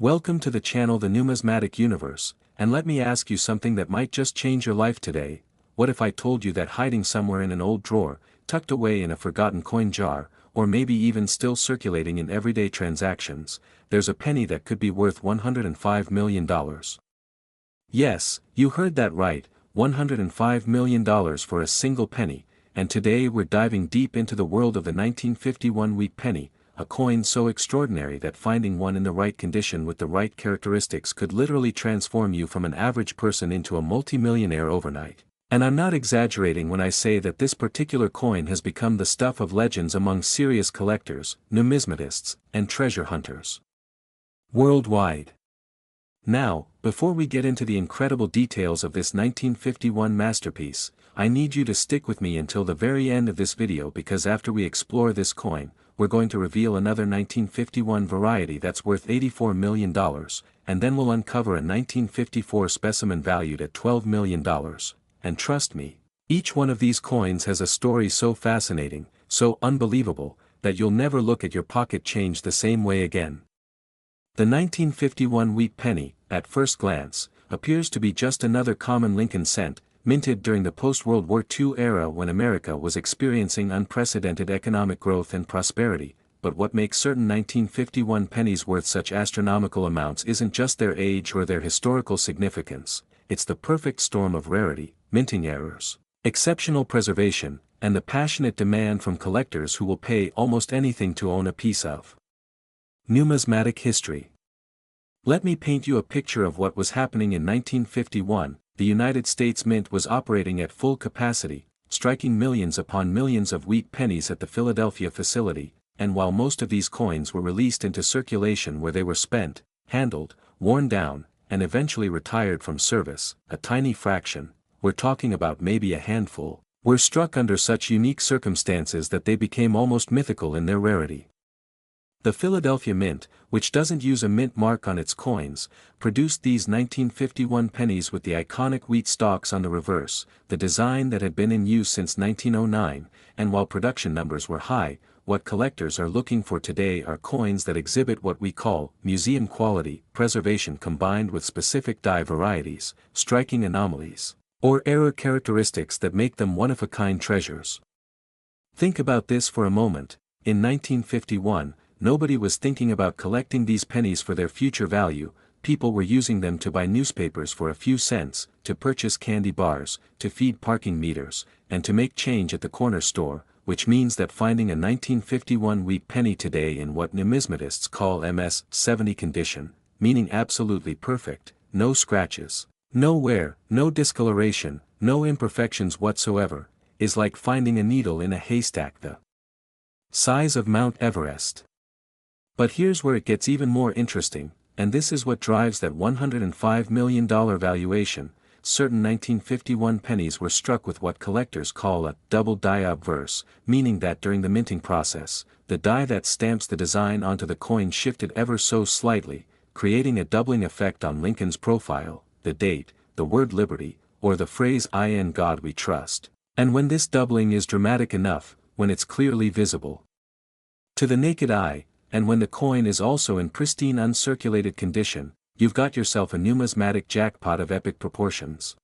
Welcome to the channel The Numismatic Universe, and let me ask you something that might just change your life today. What if I told you that hiding somewhere in an old drawer, tucked away in a forgotten coin jar, or maybe even still circulating in everyday transactions, there's a penny that could be worth $105 million? Yes, you heard that right, $105 million for a single penny, and today we're diving deep into the world of the 1951 wheat penny, a coin so extraordinary that finding one in the right condition with the right characteristics could literally transform you from an average person into a multimillionaire overnight. And I'm not exaggerating when I say that this particular coin has become the stuff of legends among serious collectors, numismatists, and treasure hunters worldwide. Now, before we get into the incredible details of this 1951 masterpiece, I need you to stick with me until the very end of this video, because after we explore this coin, we're going to reveal another 1951 variety that's worth $84 million, and then we'll uncover a 1954 specimen valued at $12 million, and trust me, each one of these coins has a story so fascinating, so unbelievable, that you'll never look at your pocket change the same way again. The 1951 wheat penny, at first glance, appears to be just another common Lincoln cent, minted during the post-World War II era when America was experiencing unprecedented economic growth and prosperity, but what makes certain 1951 pennies worth such astronomical amounts isn't just their age or their historical significance, it's the perfect storm of rarity, minting errors, exceptional preservation, and the passionate demand from collectors who will pay almost anything to own a piece of numismatic history. Let me paint you a picture of what was happening in 1951. The United States Mint was operating at full capacity, striking millions upon millions of wheat pennies at the Philadelphia facility, and while most of these coins were released into circulation where they were spent, handled, worn down, and eventually retired from service, a tiny fraction, we're talking about maybe a handful, were struck under such unique circumstances that they became almost mythical in their rarity. The Philadelphia Mint, which doesn't use a mint mark on its coins, produced these 1951 pennies with the iconic wheat stalks on the reverse, the design that had been in use since 1909, and while production numbers were high, what collectors are looking for today are coins that exhibit what we call museum quality, preservation combined with specific die varieties, striking anomalies, or error characteristics that make them one-of-a-kind treasures. Think about this for a moment. In 1951, nobody was thinking about collecting these pennies for their future value. People were using them to buy newspapers for a few cents, to purchase candy bars, to feed parking meters, and to make change at the corner store, which means that finding a 1951 wheat penny today in what numismatists call MS-70 condition, meaning absolutely perfect, no scratches, no wear, no discoloration, no imperfections whatsoever, is like finding a needle in a haystack the size of Mount Everest. But here's where it gets even more interesting, and this is what drives that $105 million valuation. Certain 1951 pennies were struck with what collectors call a double die obverse, meaning that during the minting process, the die that stamps the design onto the coin shifted ever so slightly, creating a doubling effect on Lincoln's profile, the date, the word liberty, or the phrase "In God We Trust." And when this doubling is dramatic enough, when it's clearly visible to the naked eye, and when the coin is also in pristine uncirculated condition, you've got yourself a numismatic jackpot of epic proportions.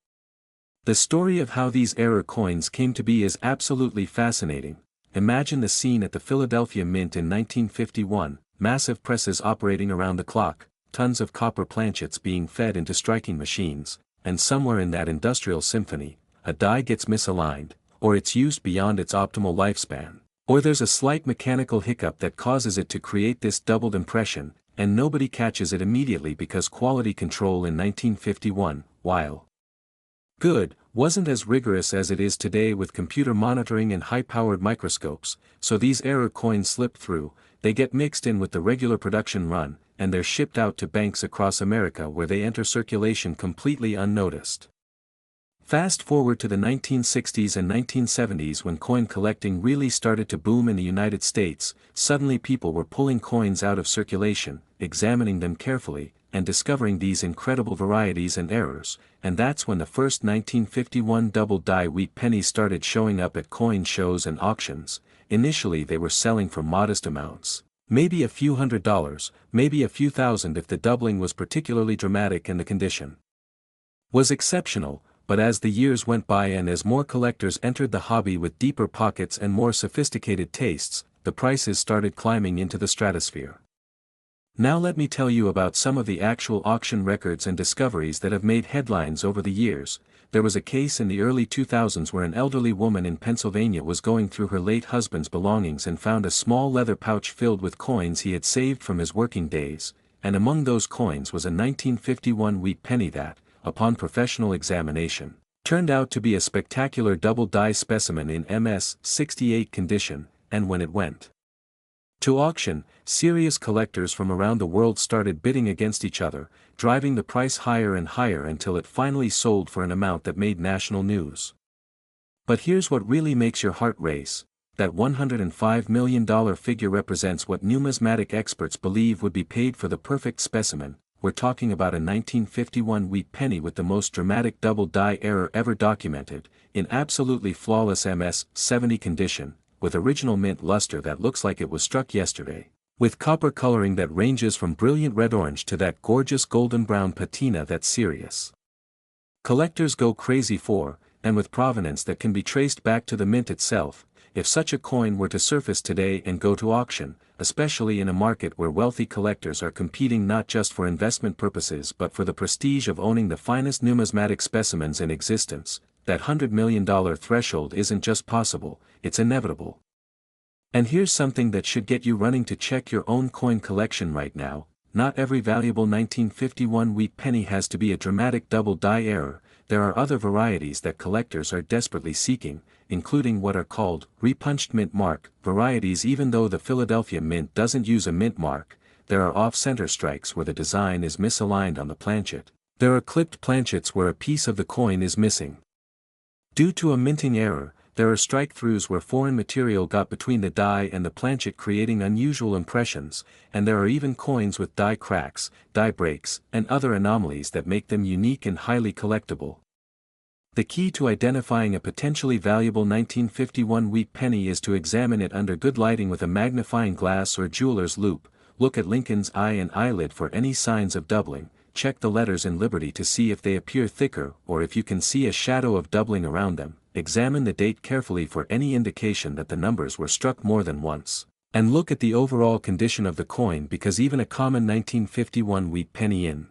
The story of how these error coins came to be is absolutely fascinating. Imagine the scene at the Philadelphia Mint in 1951, massive presses operating around the clock, tons of copper planchets being fed into striking machines, and somewhere in that industrial symphony, a die gets misaligned, or it's used beyond its optimal lifespan. Or there's a slight mechanical hiccup that causes it to create this doubled impression, and nobody catches it immediately because quality control in 1951, while good, wasn't as rigorous as it is today with computer monitoring and high-powered microscopes, so these error coins slip through, they get mixed in with the regular production run, and they're shipped out to banks across America where they enter circulation completely unnoticed. Fast forward to the 1960s and 1970s when coin collecting really started to boom in the United States. Suddenly people were pulling coins out of circulation, examining them carefully, and discovering these incredible varieties and errors, and that's when the first 1951 double die wheat pennies started showing up at coin shows and auctions. Initially they were selling for modest amounts, Maybe a few $100s, maybe a few thousand if the doubling was particularly dramatic and the condition was exceptional, but as the years went by and as more collectors entered the hobby with deeper pockets and more sophisticated tastes, the prices started climbing into the stratosphere. Now let me tell you about some of the actual auction records and discoveries that have made headlines over the years. There was a case in the early 2000s where an elderly woman in Pennsylvania was going through her late husband's belongings and found a small leather pouch filled with coins he had saved from his working days, and among those coins was a 1951 wheat penny that, upon professional examination, turned out to be a spectacular double-die specimen in MS-68 condition, and when it went to auction, serious collectors from around the world started bidding against each other, driving the price higher and higher until it finally sold for an amount that made national news. But here's what really makes your heart race: that $105 million figure represents what numismatic experts believe would be paid for the perfect specimen. We're talking about a 1951 wheat penny with the most dramatic double-die error ever documented, in absolutely flawless MS-70 condition, with original mint luster that looks like it was struck yesterday, with copper coloring that ranges from brilliant red-orange to that gorgeous golden-brown patina that's serious collectors go crazy for, and with provenance that can be traced back to the mint itself. If such a coin were to surface today and go to auction, especially in a market where wealthy collectors are competing not just for investment purposes but for the prestige of owning the finest numismatic specimens in existence, that $100 million threshold isn't just possible, it's inevitable. And here's something that should get you running to check your own coin collection right now: not every valuable 1951 wheat penny has to be a dramatic double-die error. There are other varieties that collectors are desperately seeking, including what are called repunched mint mark varieties. Even though the Philadelphia Mint doesn't use a mint mark, there are off-center strikes where the design is misaligned on the planchet. There are clipped planchets where a piece of the coin is missing due to a minting error. There are strike-throughs where foreign material got between the die and the planchet, creating unusual impressions, and there are even coins with die cracks, die breaks, and other anomalies that make them unique and highly collectible. The key to identifying a potentially valuable 1951 wheat penny is to examine it under good lighting with a magnifying glass or jeweler's loupe. Look at Lincoln's eye and eyelid for any signs of doubling. Check the letters in Liberty to see if they appear thicker or if you can see a shadow of doubling around them. Examine the date carefully for any indication that the numbers were struck more than once. And look at the overall condition of the coin, because even a common 1951 wheat penny in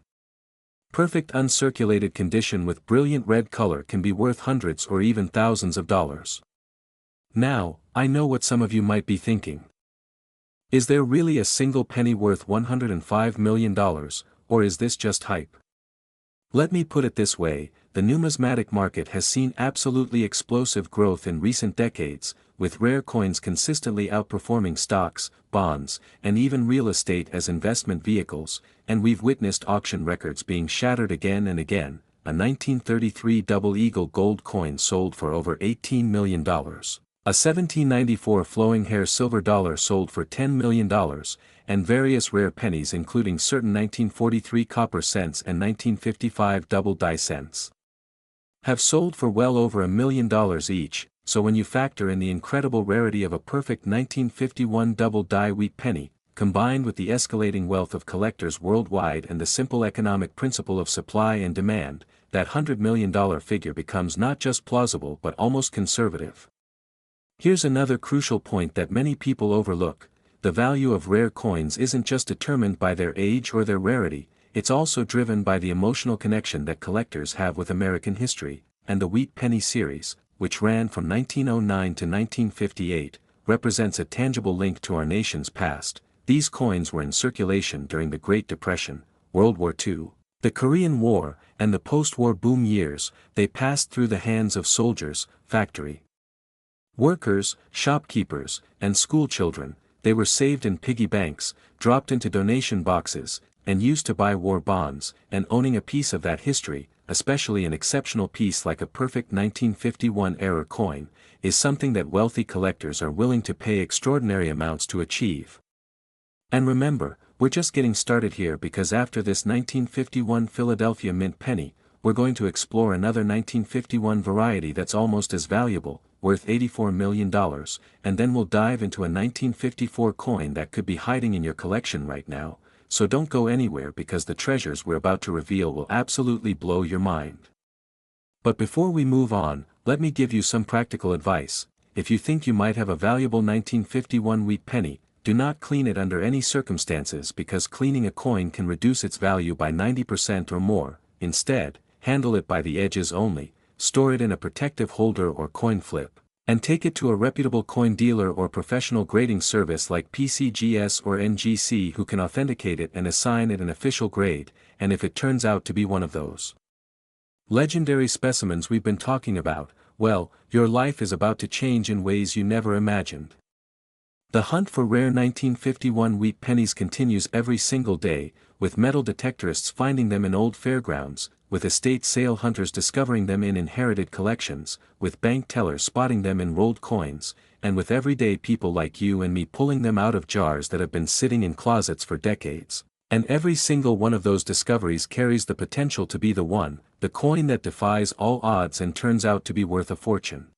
perfect uncirculated condition with brilliant red color can be worth hundreds or even thousands of dollars. Now, I know what some of you might be thinking. Is there really a single penny worth $105 million, or is this just hype? Let me put it this way: the numismatic market has seen absolutely explosive growth in recent decades, with rare coins consistently outperforming stocks, bonds, and even real estate as investment vehicles, and we've witnessed auction records being shattered again and again. A 1933 double eagle gold coin sold for over $18 million. A 1794 flowing hair silver dollar sold for $10 million, and various rare pennies including certain 1943 copper cents and 1955 double-die cents have sold for well over $1 million each. So when you factor in the incredible rarity of a perfect 1951 double-die wheat penny, combined with the escalating wealth of collectors worldwide and the simple economic principle of supply and demand, that $100 million figure becomes not just plausible but almost conservative. Here's another crucial point that many people overlook: the value of rare coins isn't just determined by their age or their rarity, it's also driven by the emotional connection that collectors have with American history, and the wheat penny series, which ran from 1909 to 1958, represents a tangible link to our nation's past. These coins were in circulation during the Great Depression, World War II, the Korean War, and the post-war boom years. They passed through the hands of soldiers, factory workers, shopkeepers, and school children. They were saved in piggy banks, dropped into donation boxes, and used to buy war bonds. And owning a piece of that history, especially an exceptional piece like a perfect 1951 error coin, is something that wealthy collectors are willing to pay extraordinary amounts to achieve. And remember, we're just getting started here, because after this 1951 Philadelphia Mint penny, we're going to explore another 1951 variety that's almost as valuable, worth $84 million, and then we'll dive into a 1954 coin that could be hiding in your collection right now, so don't go anywhere because the treasures we're about to reveal will absolutely blow your mind. But before we move on, let me give you some practical advice. If you think you might have a valuable 1951 wheat penny, do not clean it under any circumstances because cleaning a coin can reduce its value by 90% or more. Instead, handle it by the edges only, store it in a protective holder or coin flip, and take it to a reputable coin dealer or professional grading service like PCGS or NGC who can authenticate it and assign it an official grade, and if it turns out to be one of those legendary specimens we've been talking about, well, your life is about to change in ways you never imagined. The hunt for rare 1951 wheat pennies continues every single day, with metal detectorists finding them in old fairgrounds, with estate sale hunters discovering them in inherited collections, with bank tellers spotting them in rolled coins, and with everyday people like you and me pulling them out of jars that have been sitting in closets for decades. And every single one of those discoveries carries the potential to be the one, the coin that defies all odds and turns out to be worth a fortune.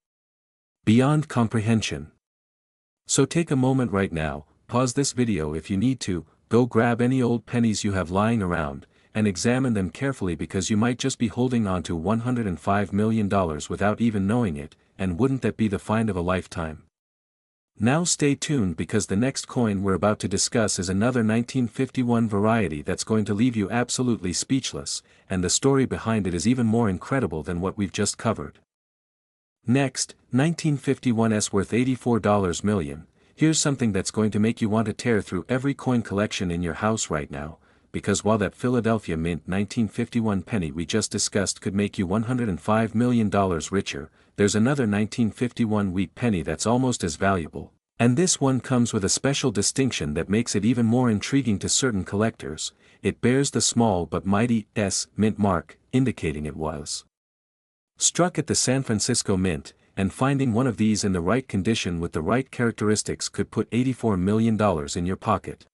Beyond comprehension. So take a moment right now, pause this video if you need to, go grab any old pennies you have lying around, and examine them carefully because you might just be holding on to $105 million without even knowing it, and wouldn't that be the find of a lifetime? Now stay tuned because the next coin we're about to discuss is another 1951 variety that's going to leave you absolutely speechless, and the story behind it is even more incredible than what we've just covered. Next, 1951's worth $84 million. Here's something that's going to make you want to tear through every coin collection in your house right now, because while that Philadelphia Mint 1951 penny we just discussed could make you $105 million richer, there's another 1951 wheat penny that's almost as valuable, and this one comes with a special distinction that makes it even more intriguing to certain collectors. It bears the small but mighty S mint mark, indicating it was struck at the San Francisco Mint, and finding one of these in the right condition with the right characteristics could put $84 million in your pocket.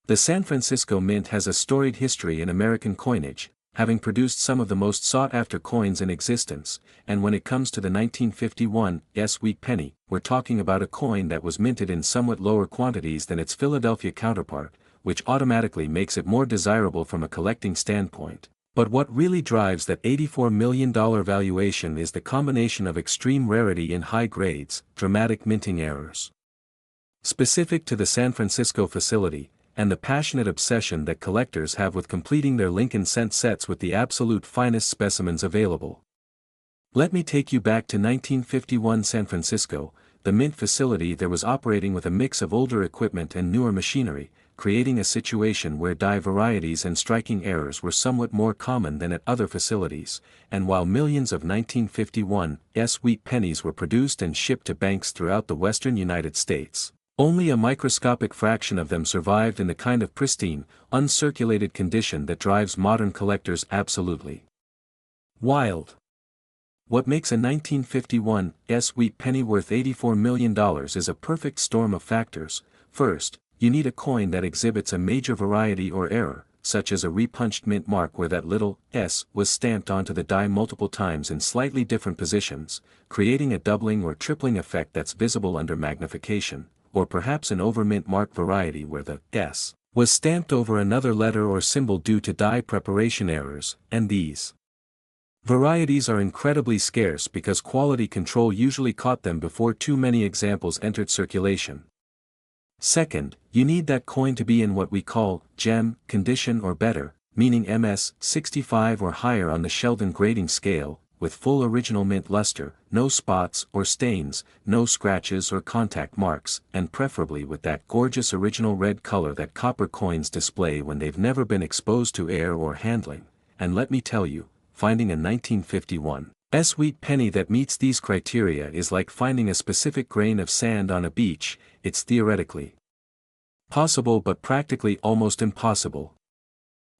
The San Francisco Mint has a storied history in American coinage, having produced some of the most sought-after coins in existence, and when it comes to the 1951 wheat penny, we're talking about a coin that was minted in somewhat lower quantities than its Philadelphia counterpart, which automatically makes it more desirable from a collecting standpoint. But what really drives that $84 million valuation is the combination of extreme rarity in high grades, dramatic minting errors specific to the San Francisco facility, and the passionate obsession that collectors have with completing their Lincoln cent sets with the absolute finest specimens available. Let me take you back to 1951 San Francisco. The mint facility there was operating with a mix of older equipment and newer machinery, creating a situation where die varieties and striking errors were somewhat more common than at other facilities, and while millions of 1951 wheat pennies were produced and shipped to banks throughout the western United States, only a microscopic fraction of them survived in the kind of pristine, uncirculated condition that drives modern collectors absolutely wild. What makes a 1951 wheat penny worth $84 million is a perfect storm of factors. First, you need a coin that exhibits a major variety or error, such as a repunched mint mark where that little s was stamped onto the die multiple times in slightly different positions, creating a doubling or tripling effect that's visible under magnification, or perhaps an overmint mark variety where the s was stamped over another letter or symbol due to die preparation errors, and these varieties are incredibly scarce because quality control usually caught them before too many examples entered circulation. Second, you need that coin to be in what we call gem condition or better, meaning MS 65 or higher on the Sheldon grading scale, with full original mint luster, no spots or stains, no scratches or contact marks, and preferably with that gorgeous original red color that copper coins display when they've never been exposed to air or handling. And let me tell you, finding a 1951 wheat penny that meets these criteria is like finding a specific grain of sand on a beach. It's theoretically possible but practically almost impossible.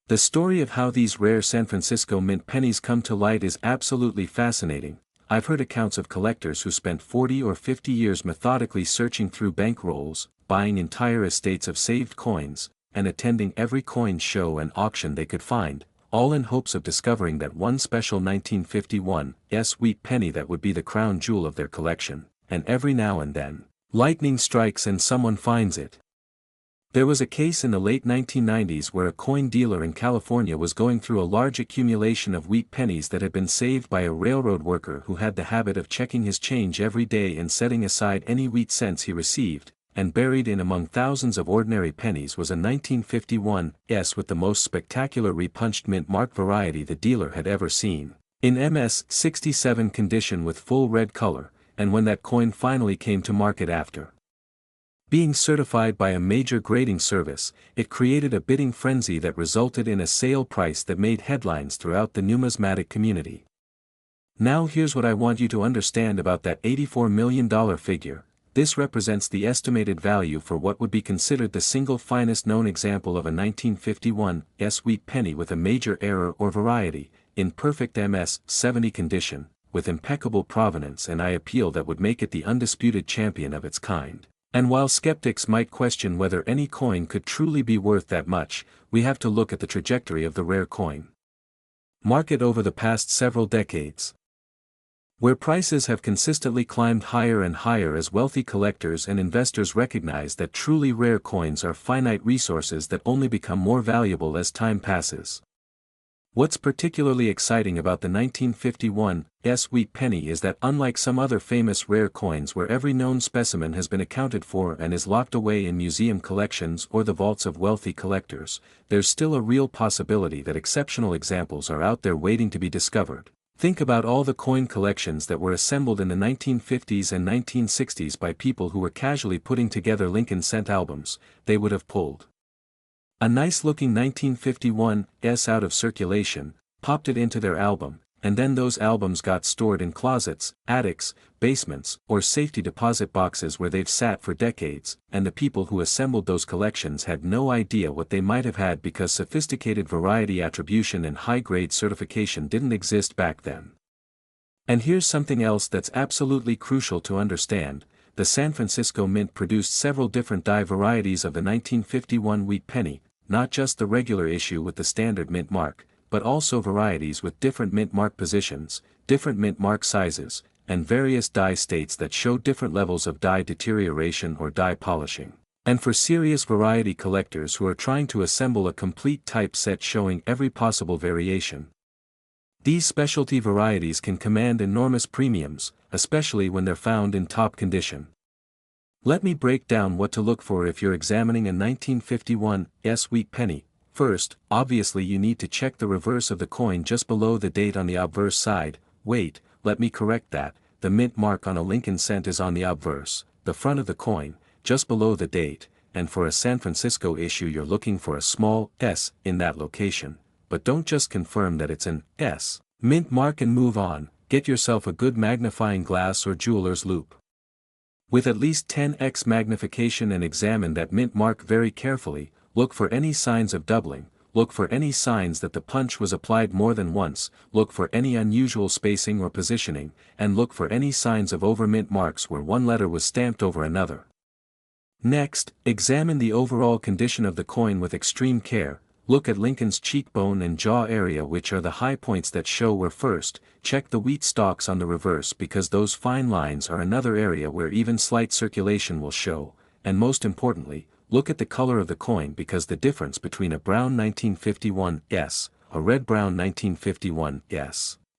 The story of how these rare San Francisco mint pennies come to light is absolutely fascinating. I've heard accounts of collectors who spent 40 or 50 years methodically searching through bank rolls, buying entire estates of saved coins, and attending every coin show and auction they could find, all in hopes of discovering that one special 1951 wheat penny that would be the crown jewel of their collection, and every now and then, lightning strikes and someone finds it. There was a case in the late 1990s where a coin dealer in California was going through a large accumulation of wheat pennies that had been saved by a railroad worker who had the habit of checking his change every day and setting aside any wheat cents he received, and buried in among thousands of ordinary pennies was a 1951 with the most spectacular repunched mint mark variety the dealer had ever seen, in MS-67 condition with full red color, and when that coin finally came to market after being certified by a major grading service, it created a bidding frenzy that resulted in a sale price that made headlines throughout the numismatic community. Now here's what I want you to understand about that $84 million figure. This represents the estimated value for what would be considered the single finest known example of a 1951 wheat penny with a major error or variety, in perfect MS-70 condition, with impeccable provenance and eye appeal that would make it the undisputed champion of its kind. And while skeptics might question whether any coin could truly be worth that much, we have to look at the trajectory of the rare coin market over the past several decades, where prices have consistently climbed higher and higher as wealthy collectors and investors recognize that truly rare coins are finite resources that only become more valuable as time passes. What's particularly exciting about the 1951 wheat penny is that unlike some other famous rare coins where every known specimen has been accounted for and is locked away in museum collections or the vaults of wealthy collectors, there's still a real possibility that exceptional examples are out there waiting to be discovered. Think about all the coin collections that were assembled in the 1950s and 1960s by people who were casually putting together Lincoln cent albums. They would have pulled a nice-looking 1951 out of circulation, popped it into their album, and then those albums got stored in closets, attics, basements, or safety deposit boxes where they've sat for decades, and the people who assembled those collections had no idea what they might have had because sophisticated variety attribution and high-grade certification didn't exist back then. And here's something else that's absolutely crucial to understand. The San Francisco Mint produced several different die varieties of the 1951 wheat penny, not just the regular issue with the standard mint mark, but also varieties with different mint mark positions, different mint mark sizes, and various die states that show different levels of die deterioration or die polishing. And for serious variety collectors who are trying to assemble a complete type set showing every possible variation, these specialty varieties can command enormous premiums, especially when they're found in top condition. Let me break down what to look for if you're examining a 1951 wheat penny. First, obviously you need to check the reverse of the coin just below the date on the obverse side. Wait, let me correct that, the mint mark on a Lincoln cent is on the obverse, the front of the coin, just below the date, and for a San Francisco issue you're looking for a small S in that location. But don't just confirm that it's an S mint mark and move on, get yourself a good magnifying glass or jeweler's loupe with at least 10x magnification and examine that mint mark very carefully. Look for any signs of doubling, look for any signs that the punch was applied more than once, look for any unusual spacing or positioning, and look for any signs of over-mint marks where one letter was stamped over another. Next, examine the overall condition of the coin with extreme care. Look at Lincoln's cheekbone and jaw area, which are the high points that show where first. Check the wheat stalks on the reverse because those fine lines are another area where even slight circulation will show, and most importantly, look at the color of the coin because the difference between a brown 1951 a red-brown 1951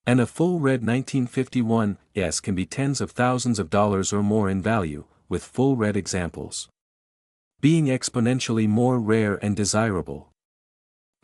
and a full red 1951 can be tens of thousands of dollars or more in value, with full red examples being exponentially more rare and desirable.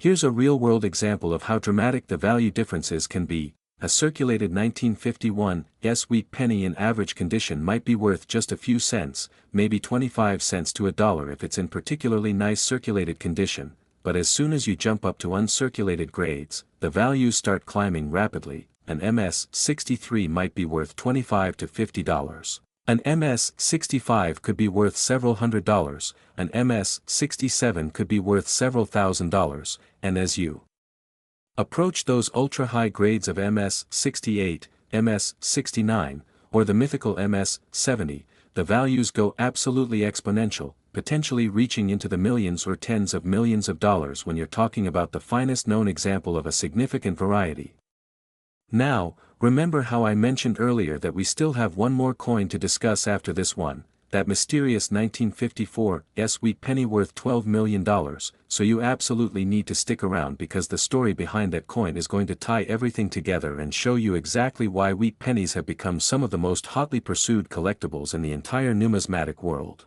Here's a real-world example of how dramatic the value differences can be. A circulated 1951 wheat penny in average condition might be worth just a few cents, maybe 25 cents to $1 if it's in particularly nice circulated condition, but as soon as you jump up to uncirculated grades, the values start climbing rapidly. An MS-63 might be worth $25 to $50. An MS-65 could be worth several $100s, an MS-67 could be worth several $1,000s, and as you approach those ultra-high grades of MS-68, MS-69, or the mythical MS-70, the values go absolutely exponential. potentially reaching into the millions or tens of millions of dollars when you're talking about the finest known example of a significant variety. Now, remember how I mentioned earlier that we still have one more coin to discuss after this one, that mysterious 1954 wheat penny worth $12 million, so you absolutely need to stick around because the story behind that coin is going to tie everything together and show you exactly why wheat pennies have become some of the most hotly pursued collectibles in the entire numismatic world.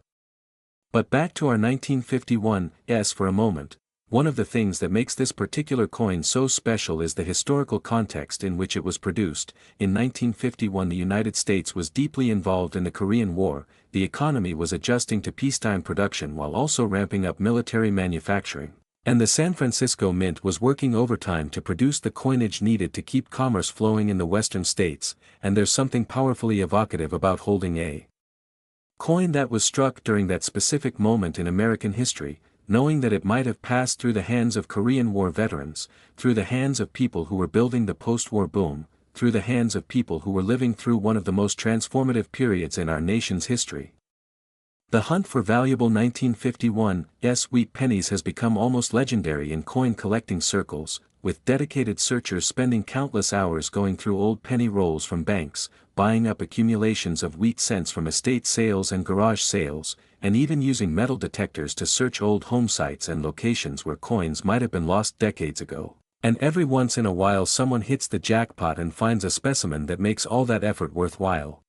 But back to our 1951s for a moment. One of the things that makes this particular coin so special is the historical context in which it was produced. In 1951, the United States was deeply involved in the Korean War. The economy was adjusting to peacetime production while also ramping up military manufacturing, and the San Francisco Mint was working overtime to produce the coinage needed to keep commerce flowing in the western states, and there's something powerfully evocative about holding a coin that was struck during that specific moment in American history, knowing that it might have passed through the hands of Korean War veterans, through the hands of people who were building the post-war boom, through the hands of people who were living through one of the most transformative periods in our nation's history. The hunt for valuable 1951s wheat pennies has become almost legendary in coin collecting circles, with dedicated searchers spending countless hours going through old penny rolls from banks, buying up accumulations of wheat cents from estate sales and garage sales, and even using metal detectors to search old home sites and locations where coins might have been lost decades ago. And every once in a while someone hits the jackpot and finds a specimen that makes all that effort worthwhile.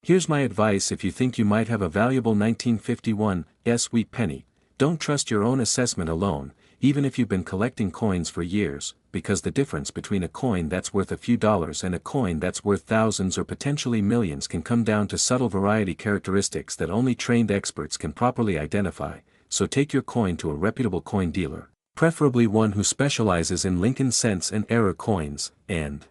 Here's my advice: if you think you might have a valuable 1951s wheat penny, don't trust your own assessment alone, even if you've been collecting coins for years, because the difference between a coin that's worth a few dollars and a coin that's worth thousands or potentially millions can come down to subtle variety characteristics that only trained experts can properly identify. So take your coin to a reputable coin dealer, preferably one who specializes in Lincoln cents and error coins, and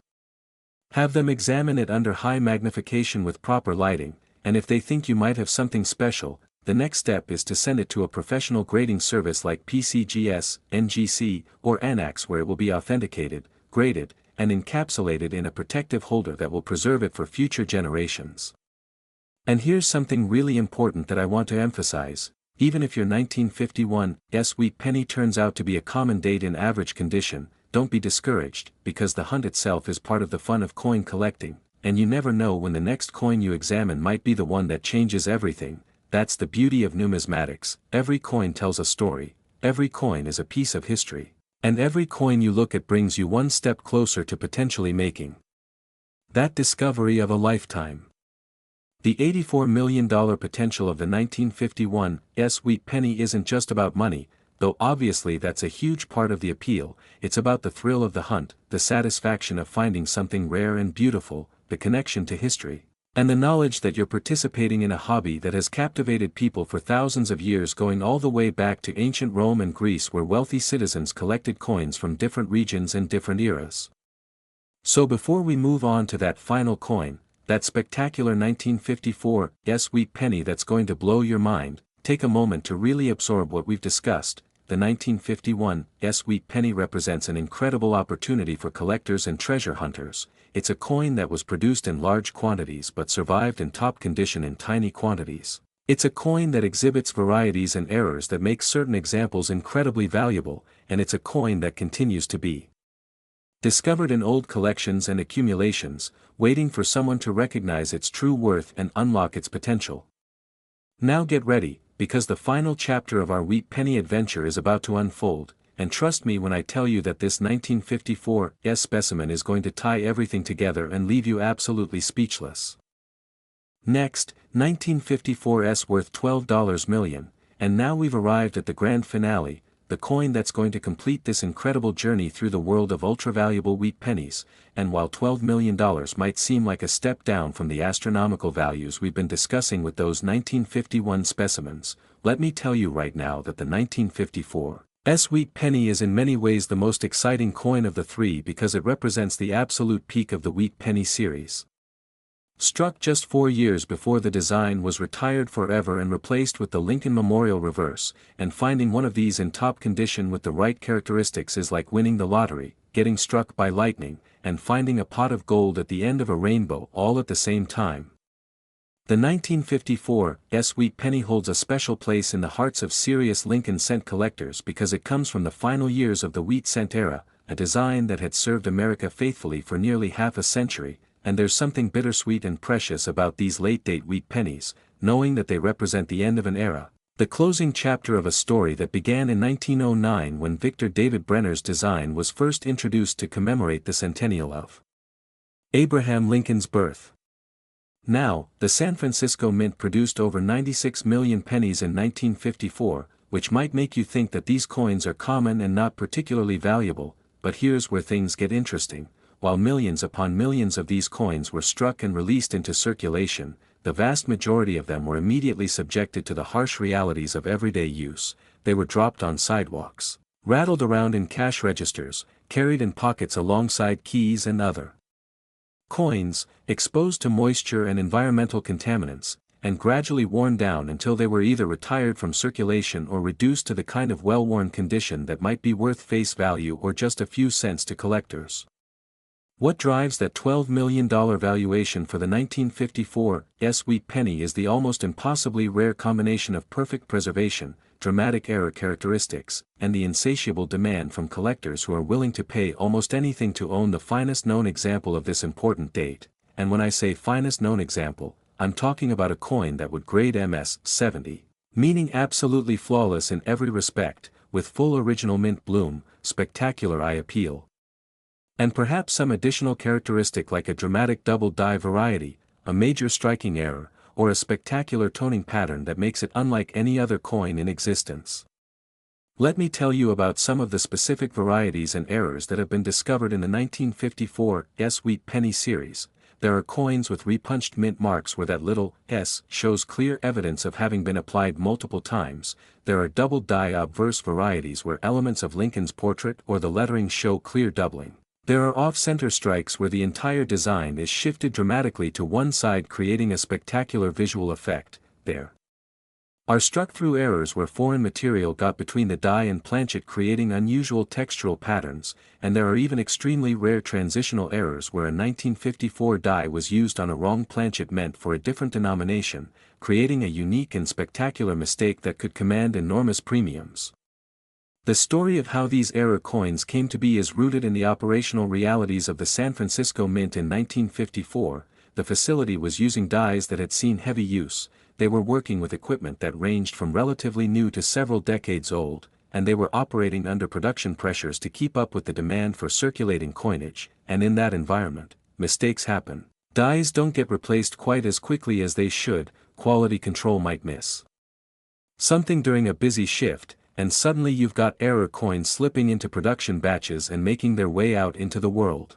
have them examine it under high magnification with proper lighting, and if they think you might have something special, the next step is to send it to a professional grading service like PCGS, NGC, or ANAX, where it will be authenticated, graded, and encapsulated in a protective holder that will preserve it for future generations. And here's something really important that I want to emphasize: even if your 1951s wheat penny turns out to be a common date in average condition, don't be discouraged, because the hunt itself is part of the fun of coin collecting, and you never know when the next coin you examine might be the one that changes everything. That's the beauty of numismatics: every coin tells a story, every coin is a piece of history, and every coin you look at brings you one step closer to potentially making that discovery of a lifetime. The $84 million potential of the 1951s wheat penny isn't just about money, though obviously that's a huge part of the appeal. It's about the thrill of the hunt, the satisfaction of finding something rare and beautiful, the connection to history, and the knowledge that you're participating in a hobby that has captivated people for thousands of years, going all the way back to ancient Rome and Greece, where wealthy citizens collected coins from different regions and different eras. So before we move on to that final coin, that spectacular 1954s wheat penny that's going to blow your mind, take a moment to really absorb what we've discussed. The 1951s wheat penny represents an incredible opportunity for collectors and treasure hunters. It's a coin that was produced in large quantities but survived in top condition in tiny quantities. It's a coin that exhibits varieties and errors that make certain examples incredibly valuable, and it's a coin that continues to be discovered in old collections and accumulations, waiting for someone to recognize its true worth and unlock its potential. Now get ready, because the final chapter of our wheat penny adventure is about to unfold, and trust me when I tell you that this 1954s specimen is going to tie everything together and leave you absolutely speechless. Next, 1954s worth $12 million, and now we've arrived at the grand finale, the coin that's going to complete this incredible journey through the world of ultra-valuable wheat pennies. And while $12 million might seem like a step down from the astronomical values we've been discussing with those 1951 specimens, let me tell you right now that the 1954s wheat penny is in many ways the most exciting coin of the three, because it represents the absolute peak of the wheat penny series. Struck just 4 years before the design was retired forever and replaced with the Lincoln Memorial Reverse, and finding one of these in top condition with the right characteristics is like winning the lottery, getting struck by lightning, and finding a pot of gold at the end of a rainbow all at the same time. The 1954 wheat penny holds a special place in the hearts of serious Lincoln cent collectors because it comes from the final years of the wheat cent era, a design that had served America faithfully for nearly half a century, and there's something bittersweet and precious about these late-date wheat pennies, knowing that they represent the end of an era, the closing chapter of a story that began in 1909 when Victor David Brenner's design was first introduced to commemorate the centennial of Abraham Lincoln's birth. Now, the San Francisco Mint produced over 96 million pennies in 1954, which might make you think that these coins are common and not particularly valuable, but here's where things get interesting. While millions upon millions of these coins were struck and released into circulation, the vast majority of them were immediately subjected to the harsh realities of everyday use. They were dropped on sidewalks, rattled around in cash registers, carried in pockets alongside keys and other coins, exposed to moisture and environmental contaminants, and gradually worn down until they were either retired from circulation or reduced to the kind of well-worn condition that might be worth face value or just a few cents to collectors. What drives that $12 million valuation for the 1954 wheat penny is the almost impossibly rare combination of perfect preservation, dramatic error characteristics, and the insatiable demand from collectors who are willing to pay almost anything to own the finest known example of this important date. And when I say finest known example, I'm talking about a coin that would grade MS 70, meaning absolutely flawless in every respect, with full original mint bloom, spectacular eye appeal, and perhaps some additional characteristic like a dramatic double die variety, a major striking error, or a spectacular toning pattern that makes it unlike any other coin in existence. Let me tell you about some of the specific varieties and errors that have been discovered in the 1954 wheat penny series. There are coins with repunched mint marks where that little s shows clear evidence of having been applied multiple times. There are double die obverse varieties where elements of Lincoln's portrait or the lettering show clear doubling. There are off-center strikes where the entire design is shifted dramatically to one side, creating a spectacular visual effect. There are struck-through errors where foreign material got between the die and planchet, creating unusual textural patterns, and there are even extremely rare transitional errors where a 1954 die was used on a wrong planchet meant for a different denomination, creating a unique and spectacular mistake that could command enormous premiums. The story of how these error coins came to be is rooted in the operational realities of the San Francisco Mint in 1954. The facility was using dies that had seen heavy use, they were working with equipment that ranged from relatively new to several decades old, and they were operating under production pressures to keep up with the demand for circulating coinage, and in that environment, mistakes happen. Dies don't get replaced quite as quickly as they should, quality control might miss something during a busy shift, and suddenly you've got error coins slipping into production batches and making their way out into the world.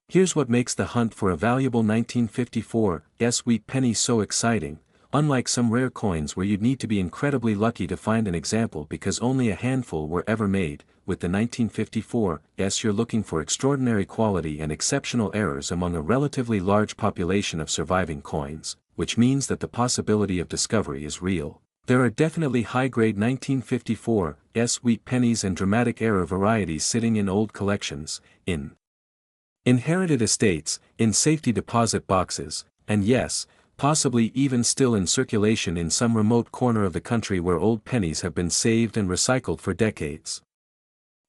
Here's what makes the hunt for a valuable 1954 wheat penny so exciting. Unlike some rare coins where you'd need to be incredibly lucky to find an example because only a handful were ever made, with the 1954 you're looking for extraordinary quality and exceptional errors among a relatively large population of surviving coins, which means that the possibility of discovery is real. There are definitely high-grade 1954 wheat pennies and dramatic error varieties sitting in old collections, in inherited estates, in safety deposit boxes, and yes, possibly even still in circulation in some remote corner of the country where old pennies have been saved and recycled for decades.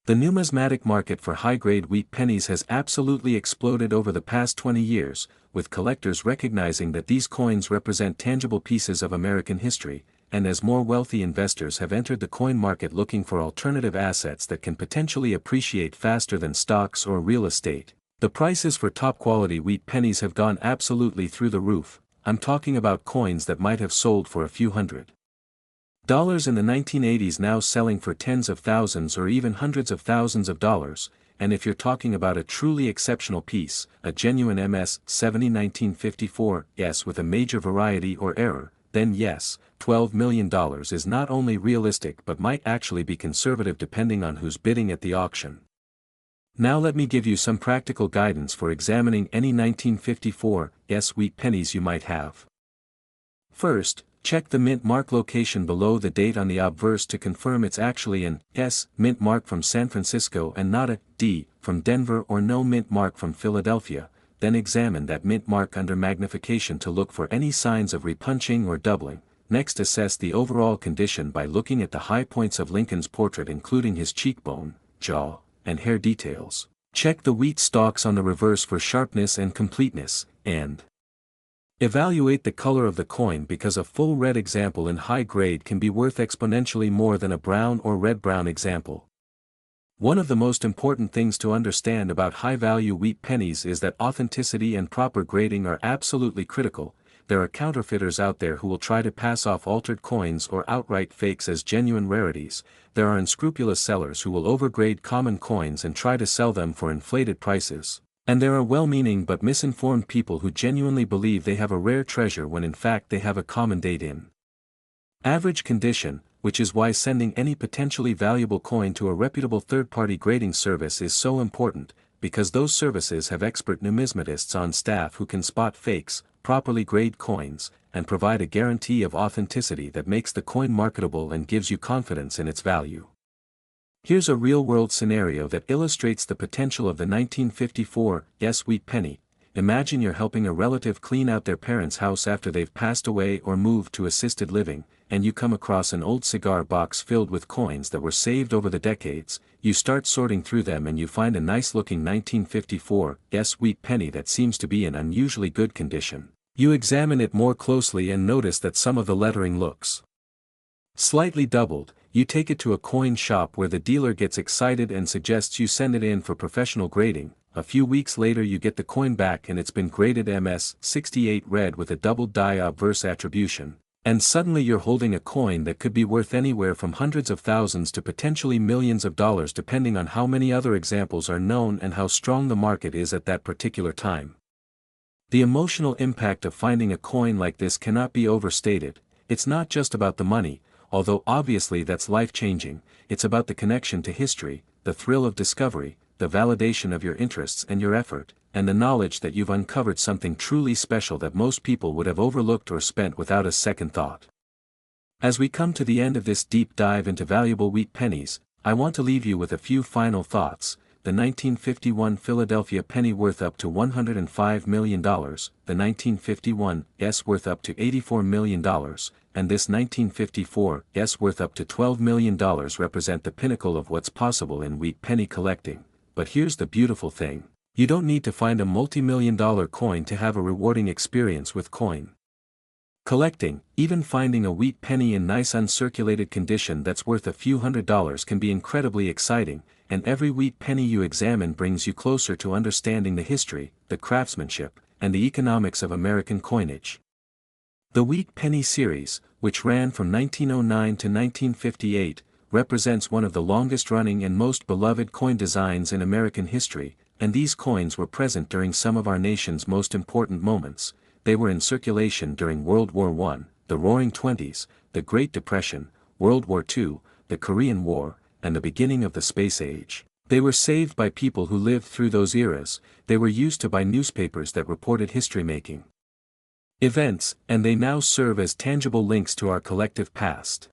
The numismatic market for high-grade wheat pennies has absolutely exploded over the past 20 years, with collectors recognizing that these coins represent tangible pieces of American history, and as more wealthy investors have entered the coin market looking for alternative assets that can potentially appreciate faster than stocks or real estate, the prices for top-quality wheat pennies have gone absolutely through the roof. I'm talking about coins that might have sold for a few $100s in the 1980s now selling for tens of thousands or even hundreds of thousands of dollars, and if you're talking about a truly exceptional piece, a genuine MS 70 1954 with a major variety or error, then yes, $12 million is not only realistic but might actually be conservative depending on who's bidding at the auction. Now let me give you some practical guidance for examining any 1954 wheat pennies you might have. First, check the mint mark location below the date on the obverse to confirm it's actually an S mint mark from San Francisco and not a D from Denver or no mint mark from Philadelphia. then examine that mint mark under magnification to look for any signs of repunching or doubling. Next, assess the overall condition by looking at the high points of Lincoln's portrait, including his cheekbone, jaw, and hair details. Check the wheat stalks on the reverse for sharpness and completeness, and evaluate the color of the coin, because a full red example in high grade can be worth exponentially more than a brown or red-brown example. One of the most important things to understand about high-value wheat pennies is that authenticity and proper grading are absolutely critical. There are counterfeiters out there who will try to pass off altered coins or outright fakes as genuine rarities. There are unscrupulous sellers who will overgrade common coins and try to sell them for inflated prices. And there are well-meaning but misinformed people who genuinely believe they have a rare treasure when in fact they have a common date in average condition, which is why sending any potentially valuable coin to a reputable third-party grading service is so important, because those services have expert numismatists on staff who can spot fakes, properly grade coins, and provide a guarantee of authenticity that makes the coin marketable and gives you confidence in its value. Here's a real-world scenario that illustrates the potential of the 1954 wheat penny. Imagine you're helping a relative clean out their parents' house after they've passed away or moved to assisted living, and you come across an old cigar box filled with coins that were saved over the decades. You start sorting through them and you find a nice-looking 1954 wheat penny that seems to be in unusually good condition. You examine it more closely and notice that some of the lettering looks slightly doubled. You take it to a coin shop where the dealer gets excited and suggests you send it in for professional grading. A few weeks later you get the coin back and it's been graded MS68 red with a double die obverse attribution. And suddenly you're holding a coin that could be worth anywhere from hundreds of thousands to potentially millions of dollars, depending on how many other examples are known and how strong the market is at that particular time. The emotional impact of finding a coin like this cannot be overstated. It's not just about the money, although obviously that's life-changing. It's about the connection to history, the thrill of discovery, the validation of your interests and your effort, and the knowledge that you've uncovered something truly special that most people would have overlooked or spent without a second thought. As we come to the end of this deep dive into valuable wheat pennies, I want to leave you with a few final thoughts. The 1951 Philadelphia penny worth up to $105 million, the 1951 worth up to $84 million, and this 1954 worth up to $12 million represent the pinnacle of what's possible in wheat penny collecting. But here's the beautiful thing. You don't need to find a multi-million-dollar coin to have a rewarding experience with coin collecting. Even finding a wheat penny in nice uncirculated condition that's worth a few $100s can be incredibly exciting, and every wheat penny you examine brings you closer to understanding the history, the craftsmanship, and the economics of American coinage. The Wheat Penny series, which ran from 1909 to 1958, represents one of the longest-running and most beloved coin designs in American history, and these coins were present during some of our nation's most important moments. They were in circulation during World War I, the Roaring Twenties, the Great Depression, World War II, the Korean War, and the beginning of the space age. They were saved by people who lived through those eras. They were used to buy newspapers that reported history-making events, and they now serve as tangible links to our collective past.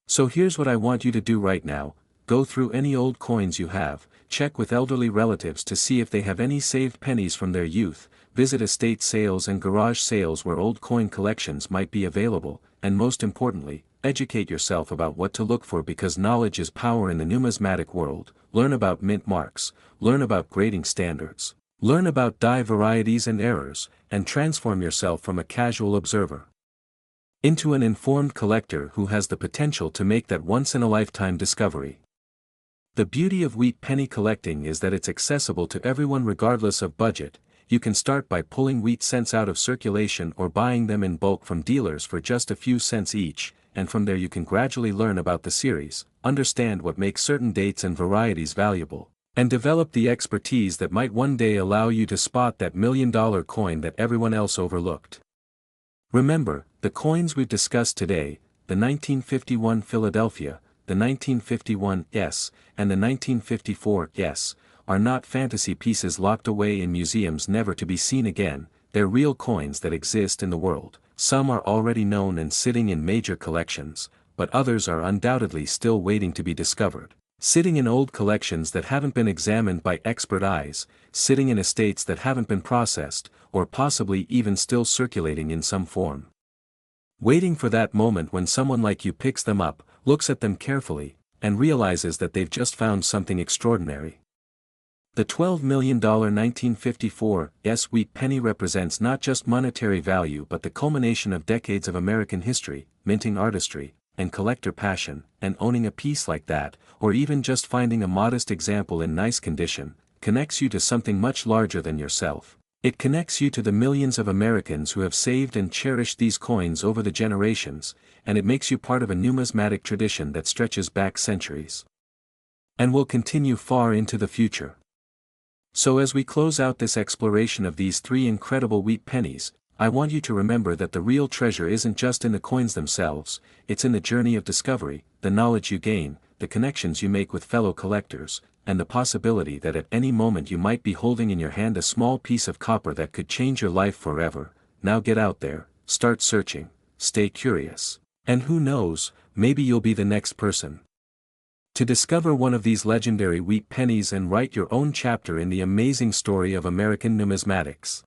So here's what I want you to do right now. Go through any old coins you have, check with elderly relatives to see if they have any saved pennies from their youth, visit estate sales and garage sales where old coin collections might be available, and most importantly, educate yourself about what to look for, because knowledge is power in the numismatic world. Learn about mint marks, learn about grading standards, learn about die varieties and errors, and transform yourself from a casual observer into an informed collector who has the potential to make that once-in-a-lifetime discovery. The beauty of wheat penny collecting is that it's accessible to everyone regardless of budget. You can start by pulling wheat cents out of circulation or buying them in bulk from dealers for just a few cents each, and from there you can gradually learn about the series, understand what makes certain dates and varieties valuable, and develop the expertise that might one day allow you to spot that million-dollar coin that everyone else overlooked. Remember, the coins we've discussed today, the 1951 Philadelphia, the 1951 and the 1954 are not fantasy pieces locked away in museums never to be seen again. They're real coins that exist in the world. Some are already known and sitting in major collections, but others are undoubtedly still waiting to be discovered. Sitting in old collections that haven't been examined by expert eyes, sitting in estates that haven't been processed, or possibly even still circulating in some form. Waiting for that moment when someone like you picks them up, looks at them carefully, and realizes that they've just found something extraordinary. The $12 million 1954 wheat penny represents not just monetary value but the culmination of decades of American history, minting artistry, and collector passion, and owning a piece like that, or even just finding a modest example in nice condition, connects you to something much larger than yourself. It connects you to the millions of Americans who have saved and cherished these coins over the generations, and it makes you part of a numismatic tradition that stretches back centuries. And will continue far into the future. So as we close out this exploration of these three incredible wheat pennies, I want you to remember that the real treasure isn't just in the coins themselves, it's in the journey of discovery, the knowledge you gain, the connections you make with fellow collectors, and the possibility that at any moment you might be holding in your hand a small piece of copper that could change your life forever. Now get out there, start searching, stay curious, and who knows, maybe you'll be the next person to discover one of these legendary wheat pennies and write your own chapter in the amazing story of American numismatics.